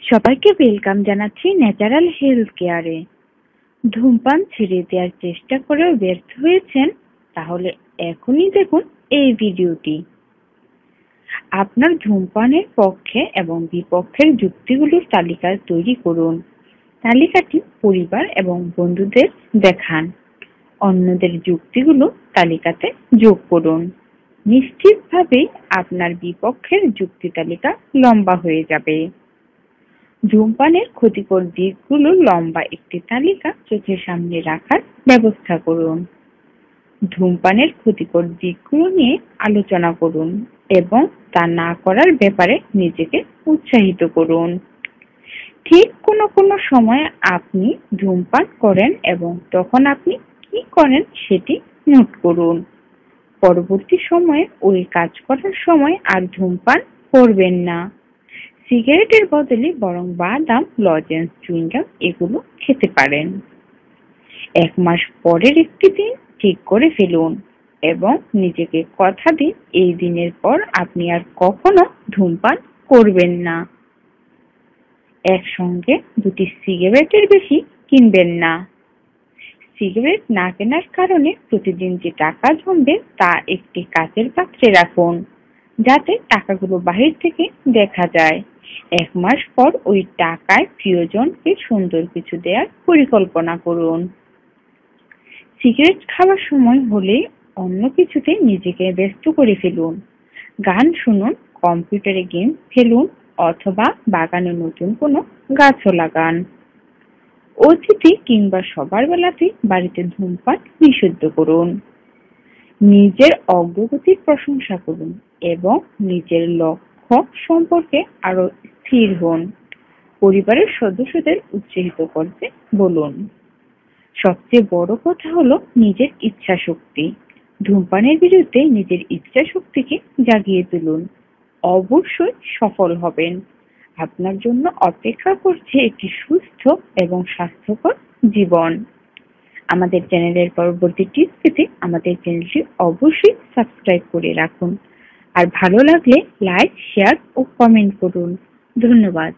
সবাইকে ওয়েলকাম জানাচ্ছি natural health কেয়ারে। ধূমপান ছেড়ে দেওয়ার চেষ্টা করেও ব্যর্থ হয়েছেন? তাহলে এখনই দেখুন এই ভিডিওটি। আপনার ধূমপানের পক্ষে এবং বিপক্ষের যুক্তিগুলোর তালিকা তৈরি করুন। তালিকাটি পরিবার এবং বন্ধুদের দেখান। অন্যদের যুক্তিগুলো তালিকাতে যোগ করুন। নিশ্চিতভাবেই আপনার বিপক্ষের যুক্তি তালিকা লম্বা হয়ে যাবে। ধূমপানের ক্ষতিকর দিকগুলো লম্বা একটি তালিকা চোখের সামনে রাখার ব্যবস্থা করুন। ধূমপানের ক্ষতিকর দিকগুলো নিয়ে আলোচনা করুন এবং তা না করার ব্যাপারে নিজেকে উৎসাহিত করুন। ঠিক কোনো সময় আপনি ধূমপান করেন এবং তখন আপনি কি করেন সেটি নোট করুন। পরবর্তী সময়ে ওই কাজ করার সময় আর ধূমপান করবেন না। সিগারেটের বদলে বরং বাদাম, লজেন্স, চুইংগাম এগুলো খেতে পারেন। 1 মাস পরের একটি দিন ঠিক করে ফেলুন এবং নিজেকে কথা দিন এই দিনের পর আপনি আর কখনো ধূমপান করবেন না। একসঙ্গে 2টি সিগারেটের বেশি কিনবেন না। সিগারেট না কেনার কারণে প্রতিদিন যে টাকা জমবে তা একটি কাচের পাত্রে রাখুন, যাতে টাকাগুলো বাহির থেকে দেখা যায়। 1 মাস পর ওই টাকায় প্রিয়জনকে সুন্দর কিছু দেওয়ার পরিকল্পনা করুন। সিগারেট খাওয়ার সময় হলে অন্য কিছুতে নিজেকে ব্যস্ত করে ফেলুন। গান শুনুন, কম্পিউটারে গেম খেলুন অথবা বাগানে নতুন কোনো গাছও লাগান। অতিথি কিংবা সবার বেলাতে বাড়িতে ধূমপান নিষিদ্ধ করুন। নিজের অগ্রগতির প্রশংসা করুন এবং নিজের লক্ষ্য সম্পর্কে আরো স্থির হন। পরিবারের সদস্যদের উৎসাহিত করতে বলুন। সবচেয়ে বড় কথা হলো নিজের ইচ্ছা শক্তি। ধূমপানের বিরুদ্ধে নিজের ইচ্ছা শক্তিকে জাগিয়ে তুলুন। অবশ্যই সফল হবেন। আপনার জন্য অপেক্ষা করছে একটি সুস্থ এবং স্বাস্থ্যকর জীবন। আমাদের চ্যানেলের পরবর্তী টিপস পেতে আমাদের চ্যানেলটি অবশ্যই সাবস্ক্রাইব করে রাখুন। আর ভালো লাগলে লাইক, শেয়ার ও কমেন্ট করুন। ধন্যবাদ।